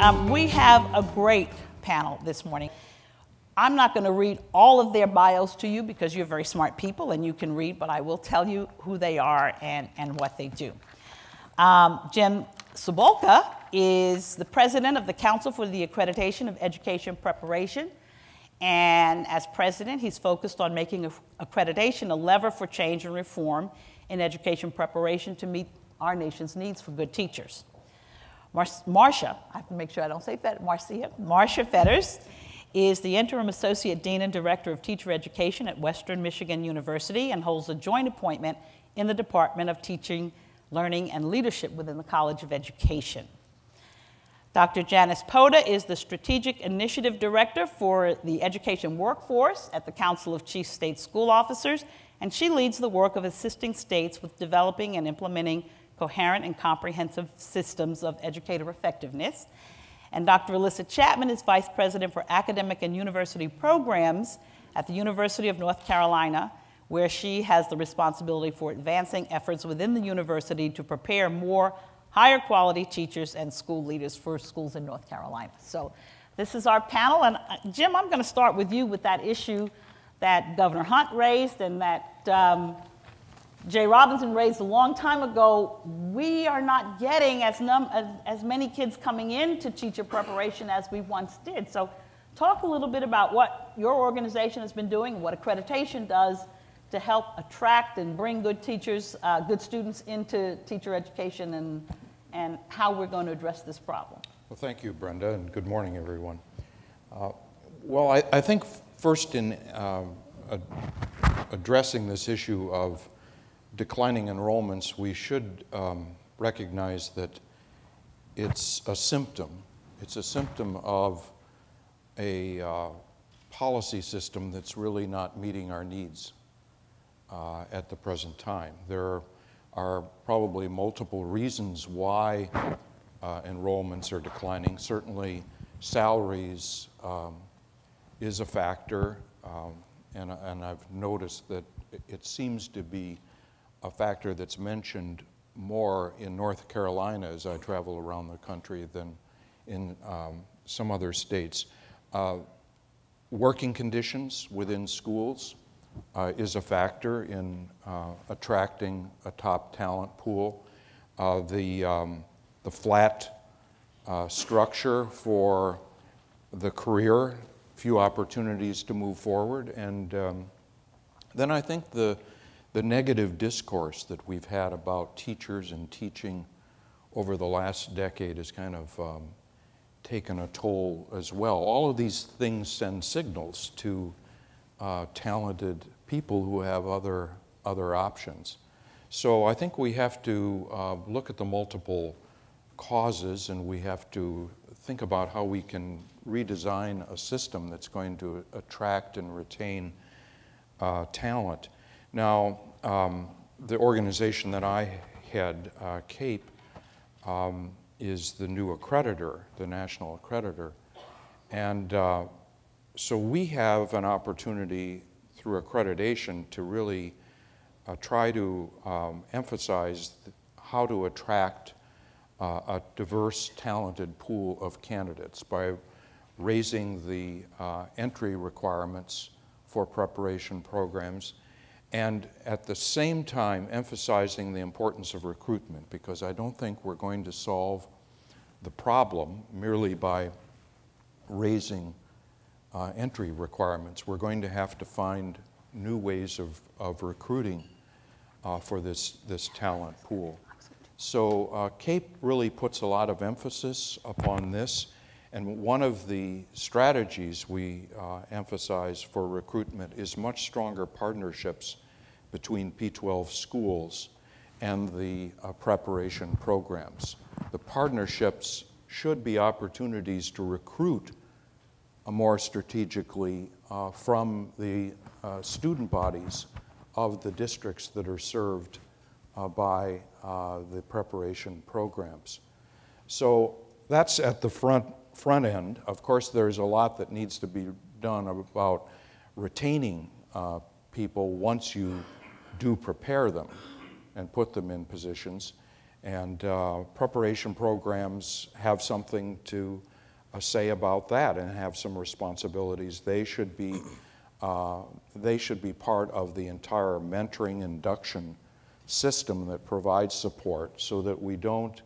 We have a great panel this morning. I'm not going to read all of their bios to you because you're very smart people and you can read, but I will tell you who they are and what they do. Jim Sobolka is the president of the Council for the Accreditation of Education Preparation. And as president, he's focused on making accreditation a lever for change and reform in education preparation to meet our nation's needs for good teachers. Marcia, I have to make sure I don't say Marcia Fetters is the interim associate dean and director of teacher education at Western Michigan University and holds a joint appointment in the Department of Teaching, Learning, and Leadership within the College of Education. Dr. Janice Poda is the Strategic Initiative Director for the Education Workforce at the Council of Chief State School Officers, and she leads the work of assisting states with developing and implementing coherent and comprehensive systems of educator effectiveness. And Dr. Alyssa Chapman is Vice President for Academic and University Programs at the University of North Carolina, where she has the responsibility for advancing efforts within the university to prepare more higher quality teachers and school leaders for schools in North Carolina. So this is our panel, and Jim, I'm going to start with you with that issue that Governor Hunt raised and that Jay Robinson raised a long time ago. We are not getting as many kids coming into teacher preparation as we once did. So talk a little bit about what your organization has been doing, what accreditation does to help attract and bring good teachers, good students into teacher education, and how we're going to address this problem. Well, thank you, Brenda, and good morning, everyone. Well, I think first in addressing this issue of declining enrollments, we should recognize that it's a symptom. It's a symptom of a policy system that's really not meeting our needs at the present time. There are probably multiple reasons why enrollments are declining. Certainly, salaries is a factor, and I've noticed that it seems to be a factor that's mentioned more in North Carolina as I travel around the country than in some other states. Working conditions within schools is a factor in attracting a top talent pool. The flat structure for the career, few opportunities to move forward, and then I think the negative discourse that we've had about teachers and teaching over the last decade has kind of taken a toll as well. All of these things send signals to talented people who have other options. So I think we have to look at the multiple causes, and we have to think about how we can redesign a system that's going to attract and retain talent. Now, the organization that I head, CAPE, is the new accreditor, the national accreditor. And so we have an opportunity through accreditation to really try to emphasize how to attract a diverse, talented pool of candidates by raising the entry requirements for preparation programs, and at the same time emphasizing the importance of recruitment, because I don't think we're going to solve the problem merely by raising entry requirements. We're going to have to find new ways of recruiting for this talent pool. So CAPE really puts a lot of emphasis upon this, and one of the strategies we emphasize for recruitment is much stronger partnerships between P-12 schools and the preparation programs. The partnerships should be opportunities to recruit more strategically from the student bodies of the districts that are served by the preparation programs. So that's at the front end. Of course, there's a lot that needs to be done about retaining people once you do prepare them and put them in positions. And preparation programs have something to say about that and have some responsibilities. They should be part of the entire mentoring induction system that provides support so that we don't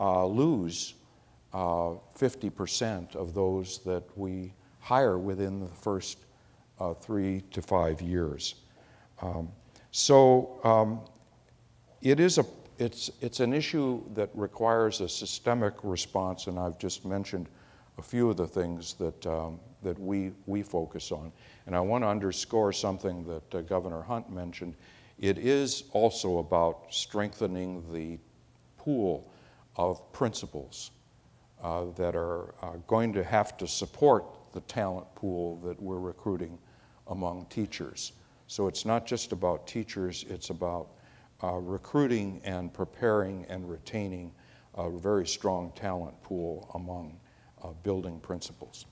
lose 50% of those that we hire within the first 3 to 5 years. It's an issue that requires a systemic response, and I've just mentioned a few of the things that we focus on. And I want to underscore something that Governor Hunt mentioned. It is also about strengthening the pool of principals that are going to have to support the talent pool that we're recruiting among teachers. So it's not just about teachers, it's about recruiting and preparing and retaining a very strong talent pool among building principals.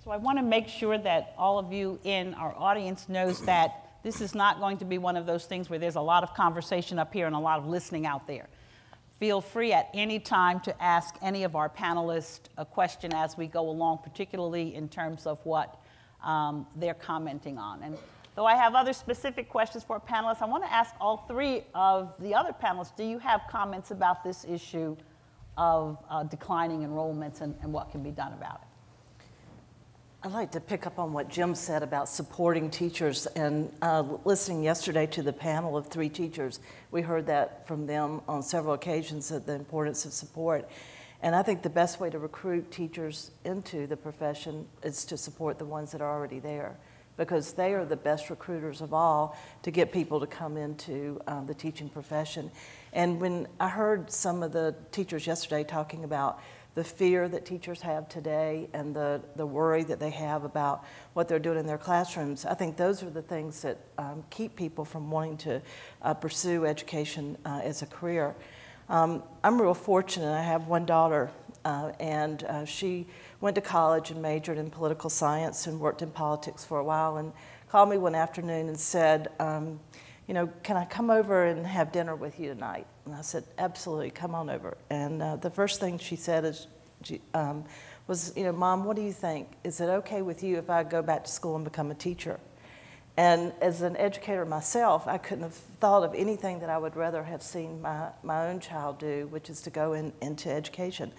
So I want to make sure that all of you in our audience knows that this is not going to be one of those things where there's a lot of conversation up here and a lot of listening out there. Feel free at any time to ask any of our panelists a question as we go along, particularly in terms of what they're commenting on. And though I have other specific questions for our panelists, I want to ask all three of the other panelists, do you have comments about this issue of declining enrollments and what can be done about it? I'd like to pick up on what Jim said about supporting teachers, and listening yesterday to the panel of 3 teachers, we heard that from them on several occasions, that the importance of support. And I think the best way to recruit teachers into the profession is to support the ones that are already there, because they are the best recruiters of all to get people to come into the teaching profession. And when I heard some of the teachers yesterday talking about the fear that teachers have today and the worry that they have about what they're doing in their classrooms, I think those are the things that keep people from wanting to pursue education as a career. I'm real fortunate. I have one daughter, and she went to college and majored in political science and worked in politics for a while, and called me one afternoon and said, you know, can I come over and have dinner with you tonight? And I said, absolutely, come on over. And the first thing she said was, you know, Mom, what do you think? Is it okay with you if I go back to school and become a teacher? And as an educator myself, I couldn't have thought of anything that I would rather have seen my own child do, which is to go into education.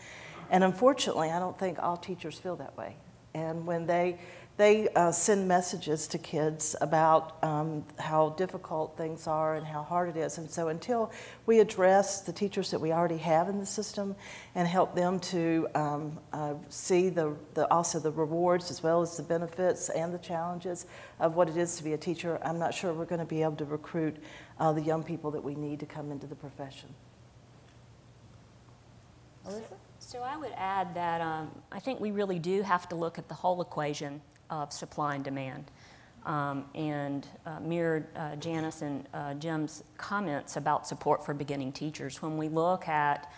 And unfortunately, I don't think all teachers feel that way. And when they send messages to kids about how difficult things are and how hard it is. And so until we address the teachers that we already have in the system and help them to see also the rewards as well as the benefits and the challenges of what it is to be a teacher, I'm not sure we're going to be able to recruit the young people that we need to come into the profession. Alyssa? So I would add that I think we really do have to look at the whole equation of supply and demand, and mirrored Janice and Jim's comments about support for beginning teachers. When we look at,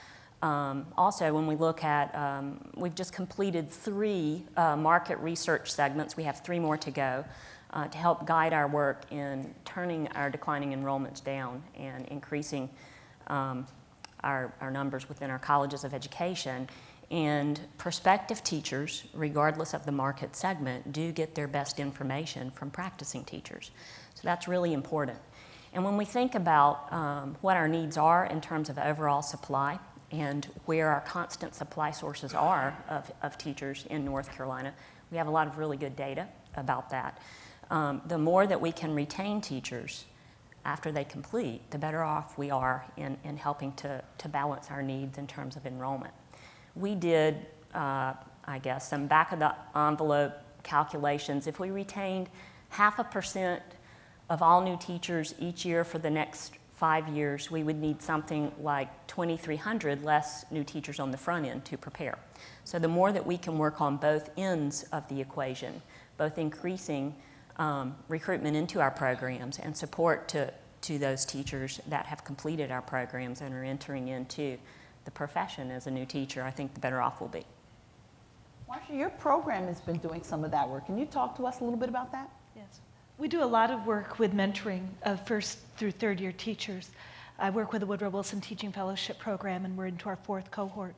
we've just completed 3 market research segments. We have 3 more to go to help guide our work in turning our declining enrollments down and increasing our numbers within our colleges of education. And prospective teachers, regardless of the market segment, do get their best information from practicing teachers. So that's really important. And when we think about what our needs are in terms of overall supply and where our constant supply sources are of teachers in North Carolina, we have a lot of really good data about that. The more that we can retain teachers after they complete, the better off we are in helping to balance our needs in terms of enrollment. We did, I guess, some back-of-the-envelope calculations. If we retained 0.5% of all new teachers each year for the next 5 years, we would need something like 2,300 less new teachers on the front end to prepare. So the more that we can work on both ends of the equation, both increasing recruitment into our programs and support to those teachers that have completed our programs and are entering into the profession as a new teacher, I think the better off we'll be. Marsha, your program has been doing some of that work. Can you talk to us a little bit about that? Yes. We do a lot of work with mentoring of 1st through 3rd year teachers. I work with the Woodrow Wilson Teaching Fellowship Program, and we're into our 4th cohort.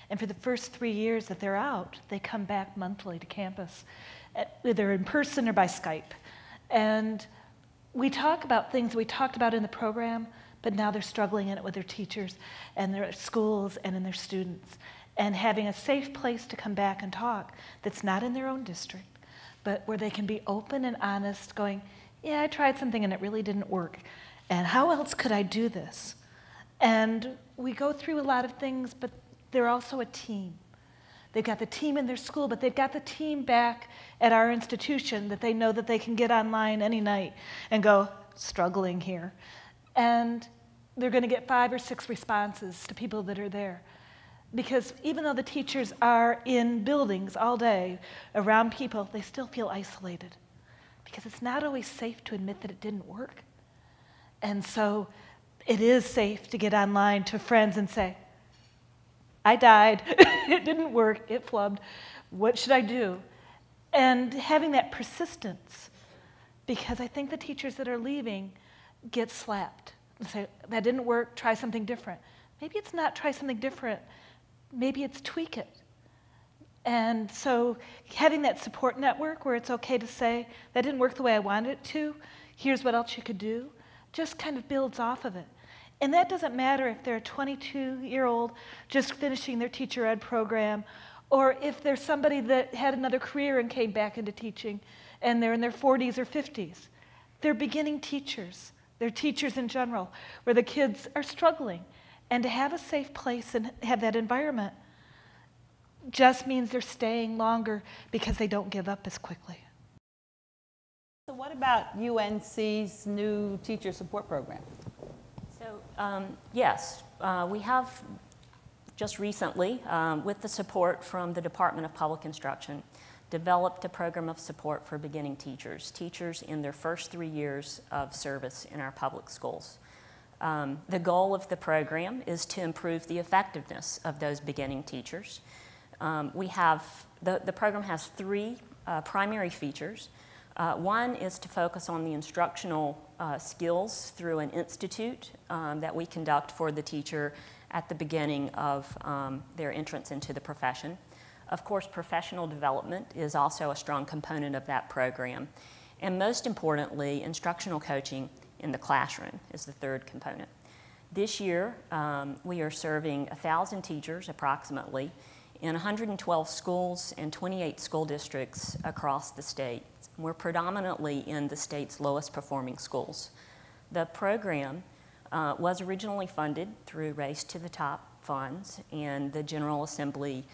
And for the first 3 years that they're out, they come back monthly to campus, either in person or by Skype. And we talk about things we talked about in the program, but now they're struggling in it with their teachers and their schools and in their students. And having a safe place to come back and talk that's not in their own district, but where they can be open and honest, going, yeah, I tried something and it really didn't work. And how else could I do this? And we go through a lot of things, but they're also a team. They've got the team in their school, but they've got the team back at our institution that they know that they can get online any night and go, struggling here. And they're going to get 5 or 6 responses to people that are there. Because even though the teachers are in buildings all day around people, they still feel isolated. Because it's not always safe to admit that it didn't work. And so it is safe to get online to friends and say, I died, it didn't work, it flubbed, what should I do? And having that persistence, because I think the teachers that are leaving get slapped and say, that didn't work, try something different. Maybe it's not try something different, maybe it's tweak it. And so having that support network where it's okay to say, that didn't work the way I wanted it to, here's what else you could do, just kind of builds off of it. And that doesn't matter if they're a 22-year-old just finishing their teacher ed program, or if they're somebody that had another career and came back into teaching, and they're in their 40s or 50s. They're beginning teachers. They're teachers in general, where the kids are struggling. And to have a safe place and have that environment just means they're staying longer because they don't give up as quickly. So what about UNC's new teacher support program? So yes, we have just recently, with the support from the Department of Public Instruction, developed a program of support for beginning teachers, teachers in their first 3 years of service in our public schools. The goal of the program is to improve the effectiveness of those beginning teachers. The program has 3 primary features. One is to focus on the instructional skills through an institute that we conduct for the teacher at the beginning of their entrance into the profession. Of course, professional development is also a strong component of that program. And most importantly, instructional coaching in the classroom is the 3rd component. This year, we are serving 1,000 teachers approximately in 112 schools and 28 school districts across the state. We're predominantly in the state's lowest performing schools. The program was originally funded through Race to the Top funds, and the General Assembly,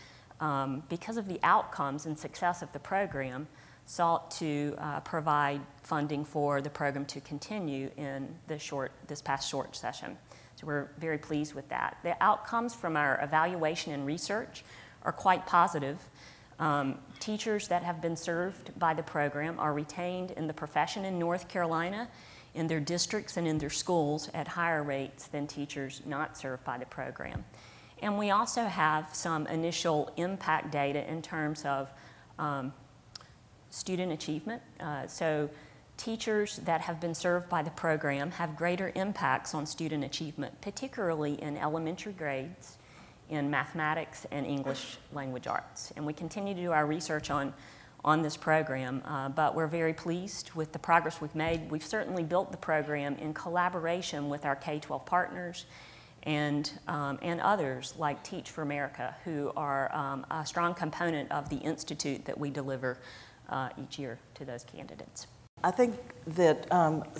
because of the outcomes and success of the program, sought to provide funding for the program to continue in this past short session. So we're very pleased with that. The outcomes from our evaluation and research are quite positive. Teachers that have been served by the program are retained in the profession in North Carolina, in their districts and in their schools at higher rates than teachers not served by the program. And we also have some initial impact data in terms of student achievement. So teachers that have been served by the program have greater impacts on student achievement, particularly in elementary grades, in mathematics and English language arts. And we continue to do our research on this program, but we're very pleased with the progress we've made. We've certainly built the program in collaboration with our K-12 partners and others like Teach for America, who are a strong component of the institute that we deliver each year to those candidates. I think that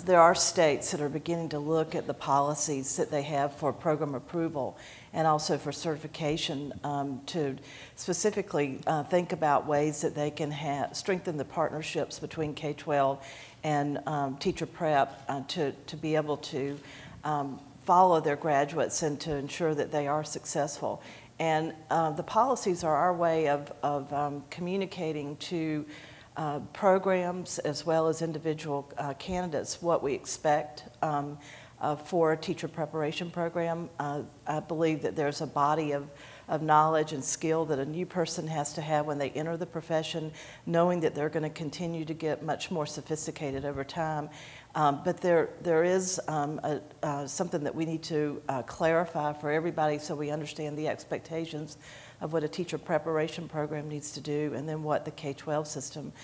there are states that are beginning to look at the policies that they have for program approval and also for certification to specifically think about ways that they can strengthen the partnerships between K-12 and teacher prep to be able to follow their graduates and to ensure that they are successful. And the policies are our way of communicating to programs as well as individual candidates what we expect. for a teacher preparation program. I believe that there's a body of knowledge and skill that a new person has to have when they enter the profession, knowing that they're going to continue to get much more sophisticated over time. But there is something that we need to clarify for everybody so we understand the expectations of what a teacher preparation program needs to do, and then what the K-12 system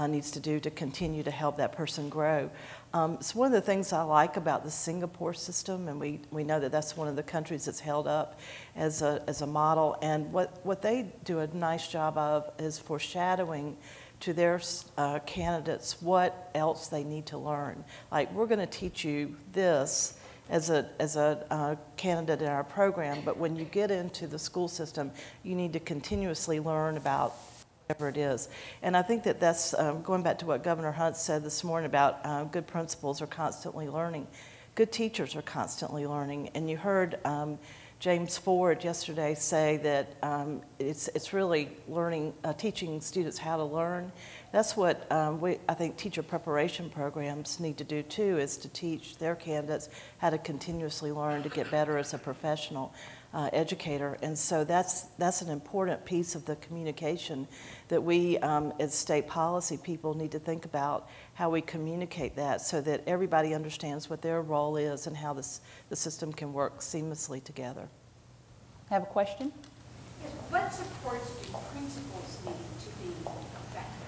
needs to do to continue to help that person grow. So one of the things I like about the Singapore system, and we know that that's one of the countries that's held up as a model, and what they do a nice job of is foreshadowing to their candidates what else they need to learn. Like, we're going to teach you this as a candidate in our program, but when you get into the school system, you need to continuously learn about whatever it is. And I think that that's going back to what Governor Hunt said this morning about good principals are constantly learning. Good teachers are constantly learning. And you heard James Ford yesterday say that it's really learning, teaching students how to learn. That's what I think teacher preparation programs need to do too, is to teach their candidates how to continuously learn to get better as a professional educator. And so that's an important piece of the communication that we as state policy people need to think about, how we communicate that so that everybody understands what their role is and how the system can work seamlessly together. Have a question? Yes, what supports do principals need to be effective?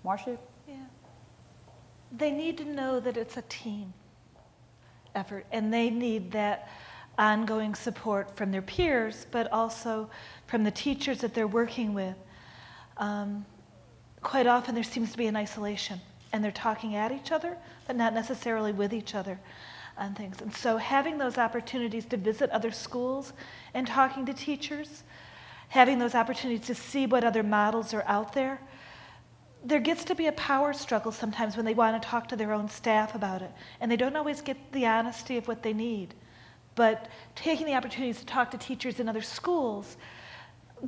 Marcia? Yeah. They need to know that it's a team effort, and they need that ongoing support from their peers, but also from the teachers that they're working with. Quite often there seems to be an isolation, and they're talking at each other, but not necessarily with each other on things. And so having those opportunities to visit other schools and talking to teachers, having those opportunities to see what other models are out there, there gets to be a power struggle sometimes when they want to talk to their own staff about it, and they don't always get the honesty of what they need. But taking the opportunities to talk to teachers in other schools,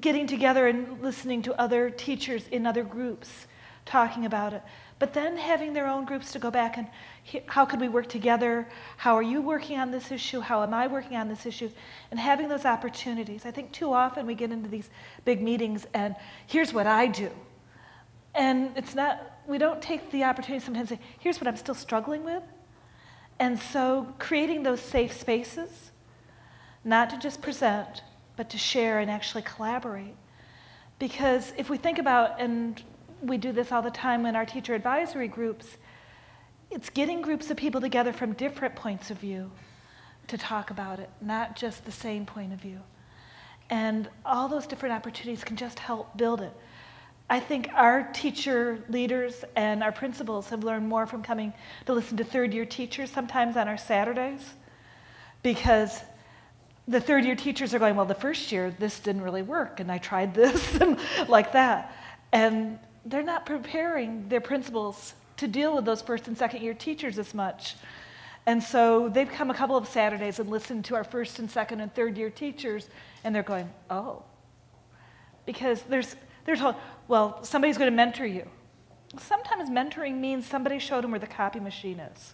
getting together and listening to other teachers in other groups, talking about it, but then having their own groups to go back and how could we work together? How are you working on this issue? How am I working on this issue? And having those opportunities. I think too often we get into these big meetings and here's what I do. And it's not, we don't take the opportunity sometimes to say, here's what I'm still struggling with. And so creating those safe spaces, not to just present, but to share and actually collaborate. Because if we think about, and we do this all the time in our teacher advisory groups, it's getting groups of people together from different points of view to talk about it, not just the same point of view. And all those different opportunities can just help build it. I think our teacher leaders and our principals have learned more from coming to listen to third-year teachers sometimes on our Saturdays, because the third-year teachers are going, well, the first year this didn't really work, and I tried this, and like that. And they're not preparing their principals to deal with those first and second-year teachers as much. And so they've come a couple of Saturdays and listened to our first and second and third-year teachers, and they're going, oh. Because there's well, somebody's going to mentor you. Sometimes mentoring means somebody showed them where the copy machine is.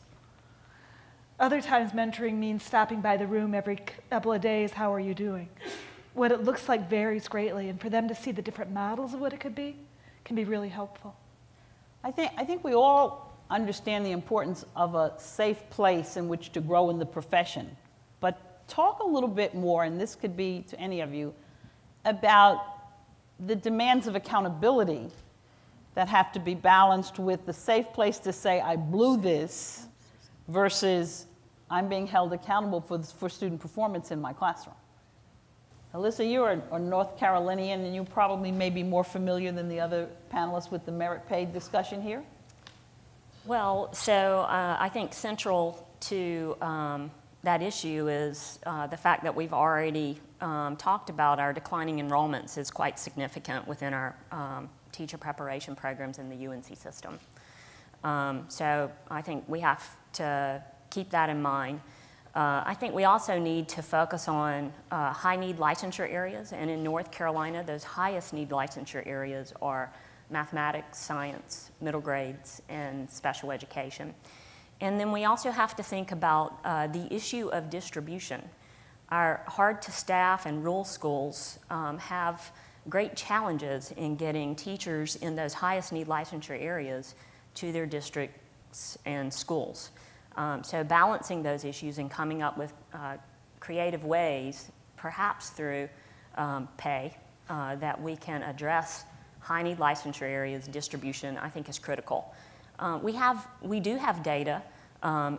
Other times mentoring means stopping by the room every couple of days, how are you doing? What it looks like varies greatly, and for them to see the different models of what it could be can be really helpful. I think we all understand the importance of a safe place in which to grow in the profession. But talk a little bit more, and this could be to any of you, about the demands of accountability that have to be balanced with the safe place to say, I blew this, versus I'm being held accountable for student performance in my classroom. Alyssa, you're a North Carolinian, and you probably may be more familiar than the other panelists with the merit-paid discussion here. Well, so I think central to that issue is the fact that we've already talked about our declining enrollments is quite significant within our teacher preparation programs in the UNC system. So I think we have to keep that in mind. I think we also need to focus on high-need licensure areas, and in North Carolina, those highest need licensure areas are mathematics, science, middle grades, and special education. And then we also have to think about the issue of distribution. Our hard-to-staff and rural schools have great challenges in getting teachers in those highest need licensure areas to their districts and schools. So balancing those issues and coming up with creative ways, perhaps through pay, that we can address high need licensure areas distribution, I think is critical. We do have data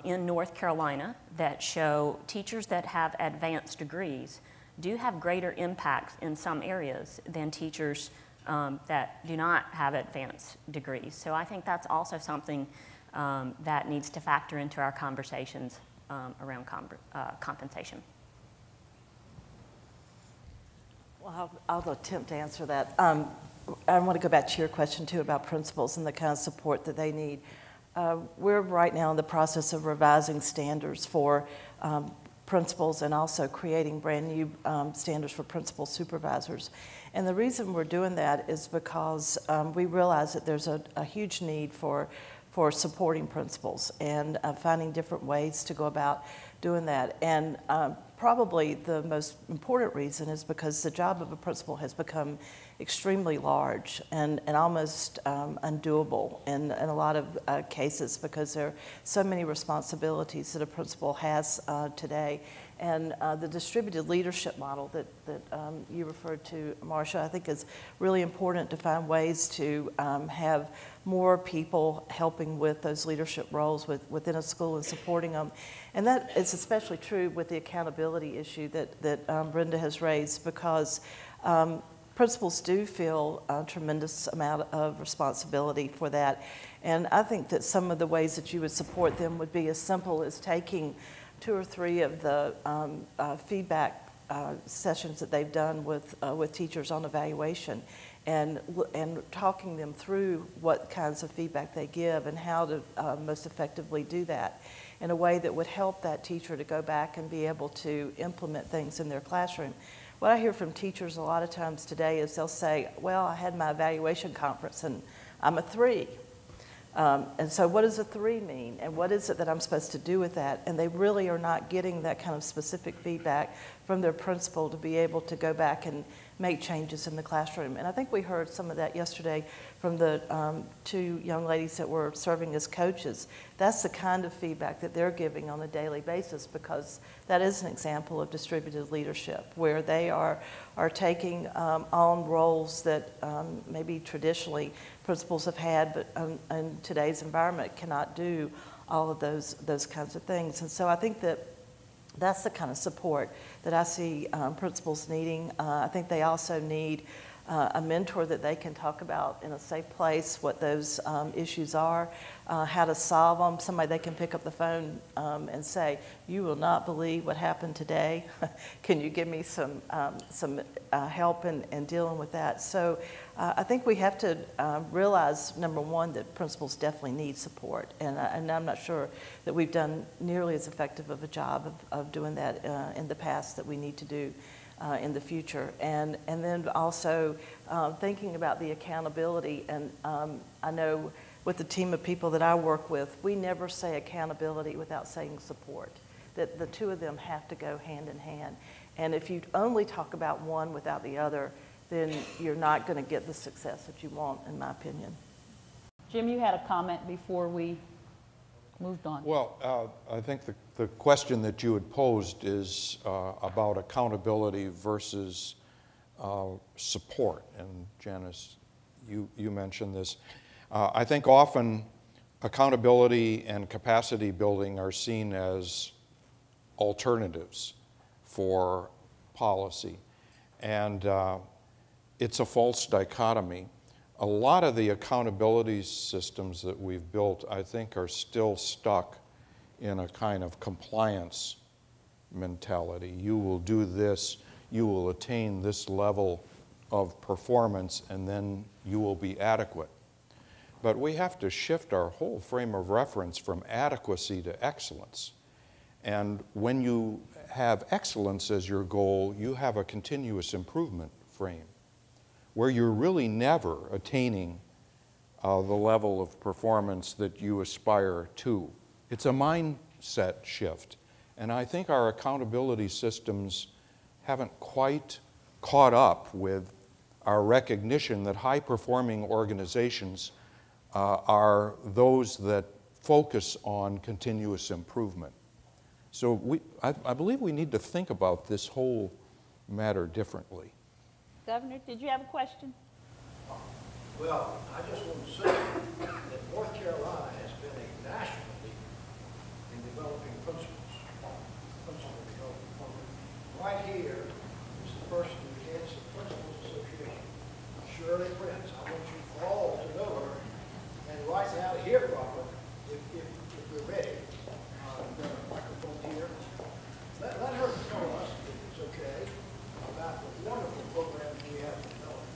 in North Carolina that show teachers that have advanced degrees do have greater impacts in some areas than teachers that do not have advanced degrees. So I think that's also something that needs to factor into our conversations around compensation. Well, I'll attempt to answer that. I want to go back to your question too about principals and the kind of support that they need. We're right now in the process of revising standards for principals and also creating brand new standards for principal supervisors. And the reason we're doing that is because we realize that there's a huge need for supporting principals and finding different ways to go about doing that. And probably the most important reason is because the job of a principal has become extremely large and almost undoable in a lot of cases because there are so many responsibilities that a principal has today. And the distributed leadership model that you referred to, Marcia, I think is really important to find ways to have more people helping with those leadership roles within a school and supporting them. And that is especially true with the accountability issue that Brenda has raised because principals do feel a tremendous amount of responsibility for that. And I think that some of the ways that you would support them would be as simple as taking 2 or 3 of the feedback sessions that they've done with teachers on evaluation and talking them through what kinds of feedback they give and how to most effectively do that in a way that would help that teacher to go back and be able to implement things in their classroom. What I hear from teachers a lot of times today is they'll say, well, I had my evaluation conference and I'm a 3. And so what does a 3 mean? And what is it that I'm supposed to do with that? And they really are not getting that kind of specific feedback from their principal to be able to go back and make changes in the classroom. And I think we heard some of that yesterday from the 2 young ladies that were serving as coaches. That's the kind of feedback that they're giving on a daily basis because that is an example of distributed leadership where they are taking on roles that maybe traditionally principals have had, but in today's environment cannot do all of those kinds of things. And so I think that that's the kind of support that I see principals needing. I think they also need a mentor that they can talk about in a safe place what those issues are, how to solve them, somebody they can pick up the phone and say, you will not believe what happened today. Can you give me some help in dealing with that? So I think we have to realize, number one, that principals definitely need support. And I'm not sure that we've done nearly as effective of a job of doing that in the past that we need to do in the future. And then also thinking about the accountability. And I know with the team of people that I work with, we never say accountability without saying support. That the 2 of them have to go hand in hand. And if you only talk about one without the other, then you're not going to get the success that you want, in my opinion. Jim, you had a comment before we moved on. Well, I think the question that you had posed is about accountability versus support. And Janice, you mentioned this. I think often accountability and capacity building are seen as alternatives for policy. And it's a false dichotomy. A lot of the accountability systems that we've built, I think, are still stuck in a kind of compliance mentality. You will do this, you will attain this level of performance, and then you will be adequate. But we have to shift our whole frame of reference from adequacy to excellence. And when you have excellence as your goal, you have a continuous improvement frame, where you're really never attaining the level of performance that you aspire to. It's a mindset shift. And I think our accountability systems haven't quite caught up with our recognition that high-performing organizations are those that focus on continuous improvement. So I believe we need to think about this whole matter differently. Governor, did you have a question? Well, I just want to say that North Carolina has been a national leader in developing principles development program. Right here is the person who heads the Principals Association, Shirley Prince. I want you all to know her, and right now to hear from her, if we're ready. We've got a microphone here. Let her tell us, if it's okay, about the wonderful program we have developed.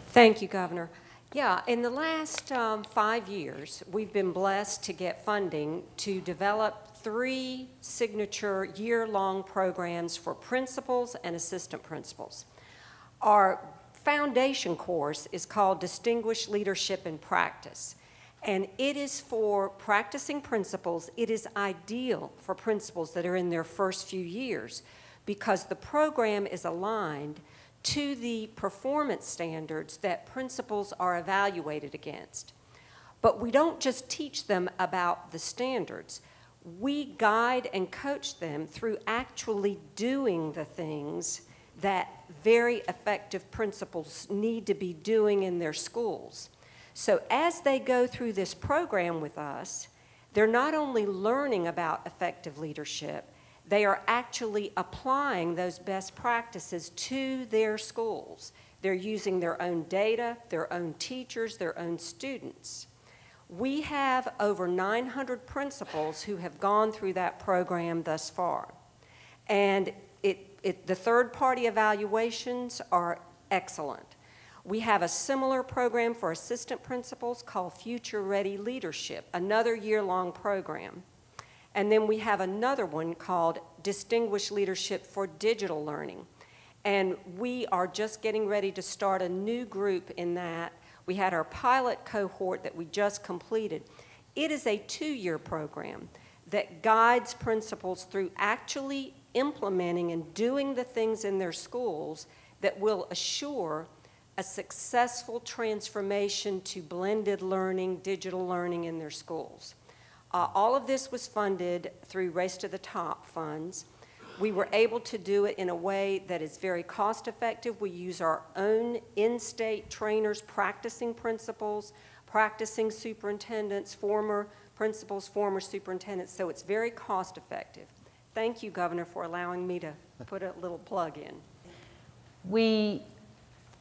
Thank you, Governor. Yeah, in the last 5 years, we've been blessed to get funding to develop 3 signature year-long programs for principals and assistant principals. Our foundation course is called Distinguished Leadership in Practice, and it is for practicing principals. It is ideal for principals that are in their first few years because the program is aligned to the performance standards that principals are evaluated against. But we don't just teach them about the standards. We guide and coach them through actually doing the things that very effective principals need to be doing in their schools. So as they go through this program with us, they're not only learning about effective leadership, they are actually applying those best practices to their schools. They're using their own data, their own teachers, their own students. We have over 900 principals who have gone through that program thus far. And the third-party evaluations are excellent. We have a similar program for assistant principals called Future Ready Leadership, another year-long program. And then we have another one called Distinguished Leadership for Digital Learning. And we are just getting ready to start a new group in that. We had our pilot cohort that we just completed. It is a 2-year program that guides principals through actually implementing and doing the things in their schools that will assure a successful transformation to blended learning, digital learning in their schools. All of this was funded through Race to the Top funds. We were able to do it in a way that is very cost effective. We use our own in-state trainers practicing principals, practicing superintendents, former principals, former superintendents, so it's very cost effective. Thank you, Governor, for allowing me to put a little plug in. We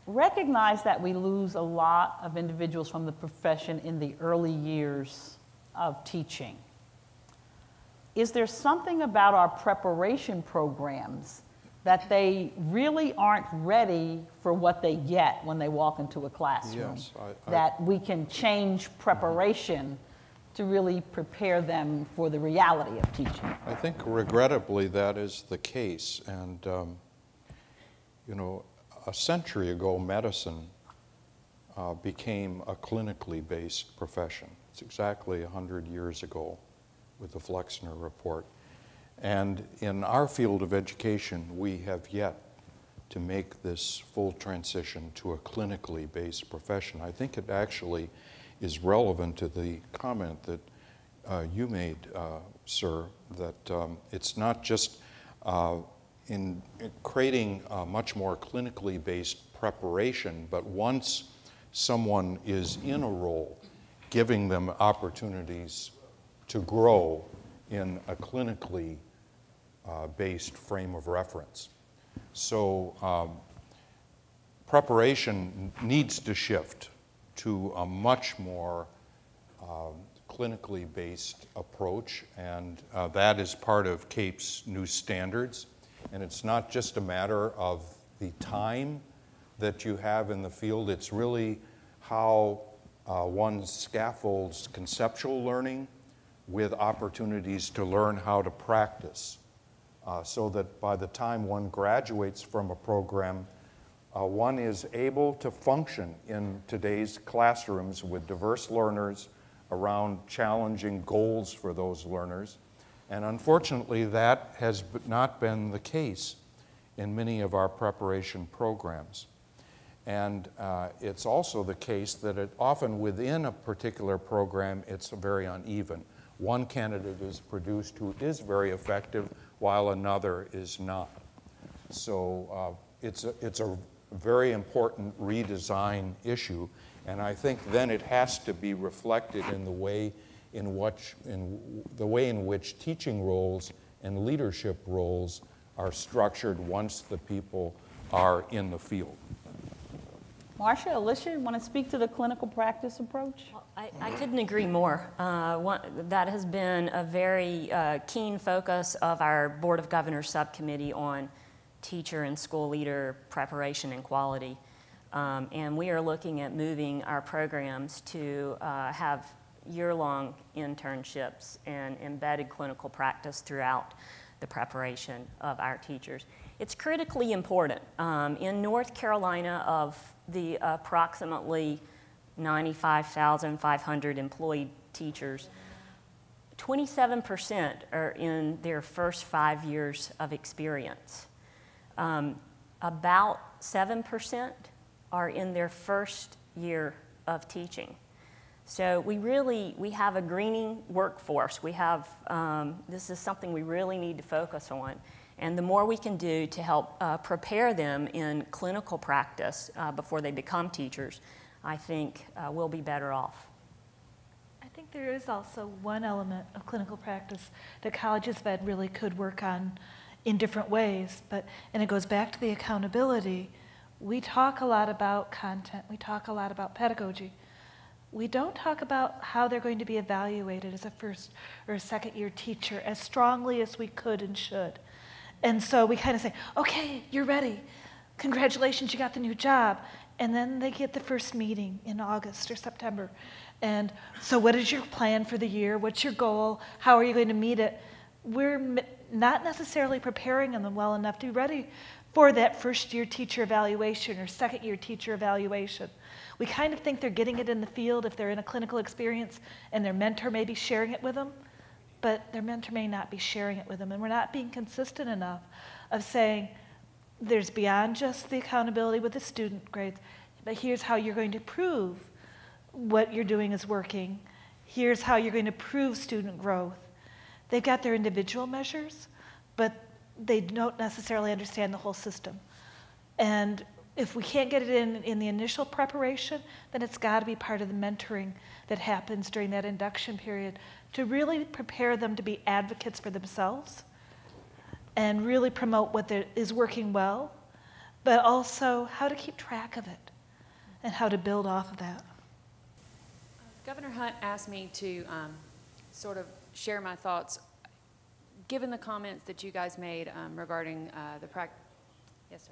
recognize that we lose a lot of individuals from the profession in the early years of teaching. Is there something about our preparation programs that they really aren't ready for what they get when they walk into a classroom? Yes, that we can change preparation to really prepare them for the reality of teaching? I think regrettably that is the case. And, you know, a century ago, medicine became a clinically based profession. It's exactly 100 years ago with the Flexner Report. And in our field of education, we have yet to make this full transition to a clinically based profession. I think it actually is relevant to the comment that you made, sir, that it's not just in creating a much more clinically based preparation, but once someone is in a role, giving them opportunities to grow in a clinically based frame of reference. So preparation needs to shift to a much more clinically based approach, and that is part of CAPE's new standards. And it's not just a matter of the time that you have in the field, it's really how one scaffolds conceptual learning with opportunities to learn how to practice, so that by the time one graduates from a program, One is able to function in today's classrooms with diverse learners around challenging goals for those learners. And unfortunately, that has not been the case in many of our preparation programs. And it's also the case that often within a particular program, it's very uneven. One candidate is produced who is very effective, while another is not. So it's a very important redesign issue, and I think then it has to be reflected in the way in which teaching roles and leadership roles are structured once the people are in the field. Marcia, Alicia, you want to speak to the clinical practice approach? Well, I couldn't agree more. That has been a very keen focus of our Board of Governors subcommittee on teacher and school leader preparation and quality. And we are looking at moving our programs to have year-long internships and embedded clinical practice throughout the preparation of our teachers. It's critically important. In North Carolina, of the approximately 95,500 employed teachers, 27% are in their first 5 years of experience. About 7% are in their first year of teaching. So we have a greening workforce. We have, this is something we really need to focus on. And the more we can do to help prepare them in clinical practice before they become teachers, I think we'll be better off. I think there is also one element of clinical practice that colleges of ed really could work on in different ways, and it goes back to the accountability. We talk a lot about content, we talk a lot about pedagogy. We don't talk about how they're going to be evaluated as a first or a second year teacher as strongly as we could and should. And so we kind of say, okay, you're ready. Congratulations, you got the new job. And then they get the first meeting in August or September. And so what is your plan for the year? What's your goal? How are you going to meet it? We're not necessarily preparing them well enough to be ready for that first year teacher evaluation or second year teacher evaluation. We kind of think they're getting it in the field if they're in a clinical experience and their mentor may be sharing it with them, but their mentor may not be sharing it with them. And we're not being consistent enough of saying there's beyond just the accountability with the student grades, but here's how you're going to prove what you're doing is working. Here's how you're going to prove student growth. They've got their individual measures, but they don't necessarily understand the whole system. And if we can't get it in the initial preparation, then it's got to be part of the mentoring that happens during that induction period to really prepare them to be advocates for themselves and really promote what is working well, but also how to keep track of it and how to build off of that. Governor Hunt asked me to sort of share my thoughts, given the comments that you guys made regarding the practice. Yes, sir.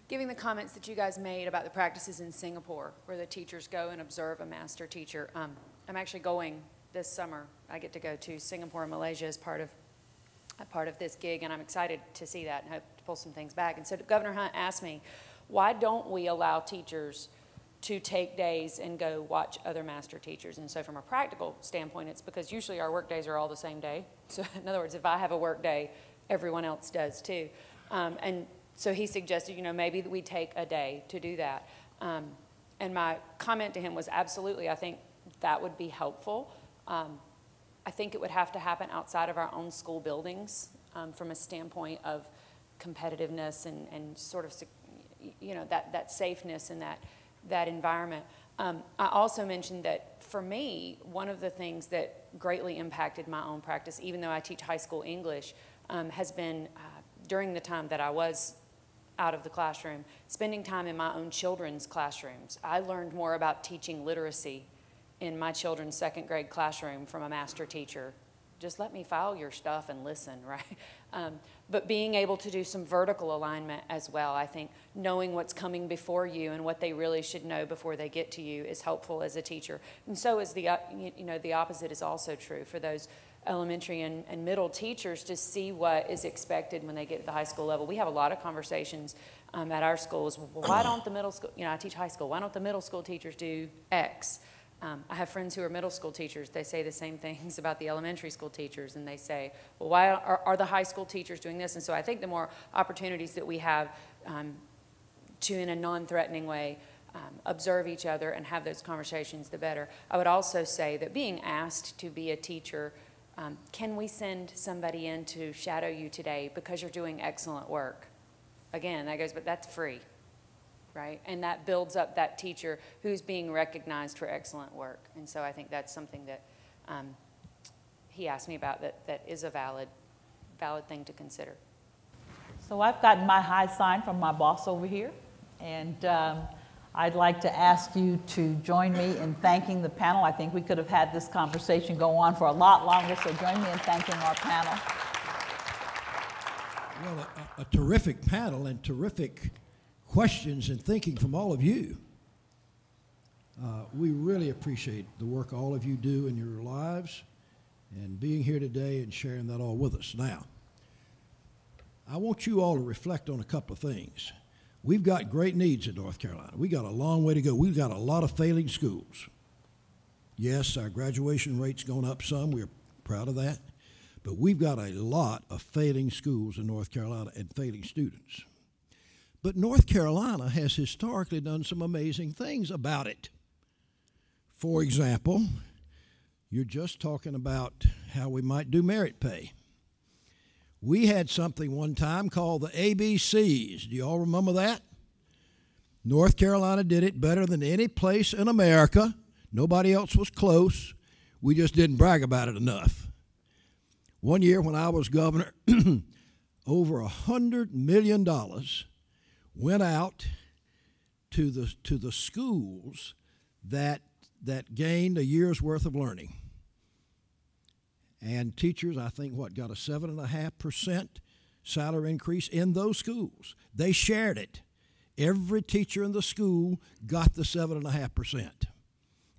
Given the comments that you guys made about the practices in Singapore, where the teachers go and observe a master teacher. I'm actually going this summer. I get to go to Singapore and Malaysia as part of this gig, and I'm excited to see that and hope to pull some things back. And so Governor Hunt asked me, why don't we allow teachers to take days and go watch other master teachers? And so from a practical standpoint, it's because usually our work days are all the same day. So in other words, if I have a work day, everyone else does too. And so he suggested, maybe we take a day to do that. And my comment to him was, absolutely, I think that would be helpful. I think it would have to happen outside of our own school buildings from a standpoint of competitiveness and sort of, that safeness and that environment. I also mentioned that for me, one of the things that greatly impacted my own practice, even though I teach high school English, has been during the time that I was out of the classroom, spending time in my own children's classrooms. I learned more about teaching literacy in my children's second grade classroom from a master teacher. Just let me file your stuff and listen, right? But being able to do some vertical alignment as well, I think knowing what's coming before you and what they really should know before they get to you is helpful as a teacher. And so is the opposite is also true for those elementary and middle teachers to see what is expected when they get to the high school level. We have a lot of conversations at our schools. Well, why don't the middle school, I teach high school, why don't the middle school teachers do X? I have friends who are middle school teachers. They say the same things about the elementary school teachers, and they say, well, why are the high school teachers doing this? And so I think the more opportunities that we have to, in a non-threatening way, observe each other and have those conversations, the better. I would also say that being asked to be a teacher, can we send somebody in to shadow you today because you're doing excellent work? Again, that goes, but that's free. Right? And that builds up that teacher who's being recognized for excellent work. And so I think that's something that he asked me about that is a valid thing to consider. So I've gotten my high sign from my boss over here, and I'd like to ask you to join me in thanking the panel. I think we could have had this conversation go on for a lot longer, so join me in thanking our panel. Well, a terrific panel and terrific questions and thinking from all of you. We really appreciate the work all of you do in your lives and being here today and sharing that all with us. Now, I want you all to reflect on a couple of things. We've got great needs in North Carolina. We got a long way to go. We've got a lot of failing schools. Yes, our graduation rate's gone up some. We're proud of that. But we've got a lot of failing schools in North Carolina and failing students. But North Carolina has historically done some amazing things about it. For example, you're just talking about how we might do merit pay. We had something one time called the ABCs. Do you all remember that? North Carolina did it better than any place in America. Nobody else was close. We just didn't brag about it enough. One year when I was governor, over $100 million went out to the schools that gained a year's worth of learning. And teachers, I think, got a 7.5% salary increase in those schools. They shared it. Every teacher in the school got the 7.5%.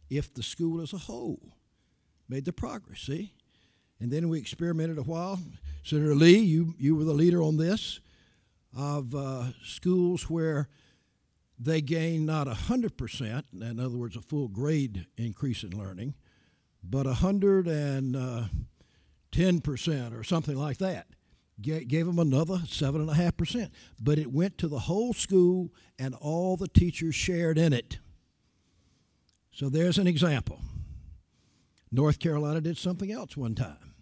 If the school as a whole made the progress, see? And then we experimented a while. Senator Lee, you were the leader on this, of schools where they gained not 100%, in other words, a full grade increase in learning, but 110% or something like that. Gave them another 7.5%. But it went to the whole school, and all the teachers shared in it. So there's an example. North Carolina did something else one time.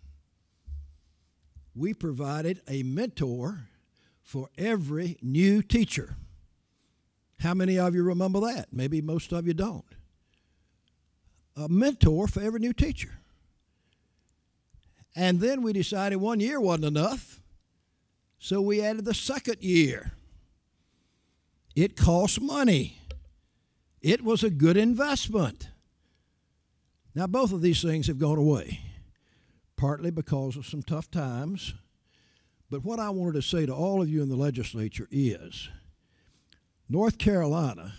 We provided a mentor for every new teacher. How many of you remember that? Maybe most of you don't. A mentor for every new teacher. And then we decided 1 year wasn't enough, so we added the second year. It cost money. It was a good investment. Now, both of these things have gone away, partly because of some tough times. But what I wanted to say to all of you in the legislature is North Carolina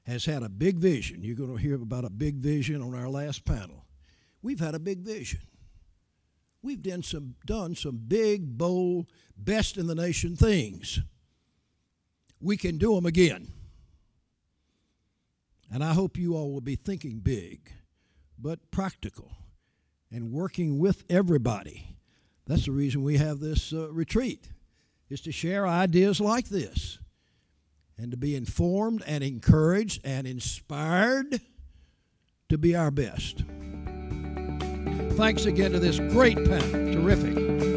has had a big vision. You're going to hear about a big vision on our last panel. We've had a big vision. We've done some big, bold, best-in-the-nation things. We can do them again. And I hope you all will be thinking big, but practical, and working with everybody. That's the reason we have this retreat, is to share ideas like this and to be informed and encouraged and inspired to be our best. Thanks again to this great panel. Terrific.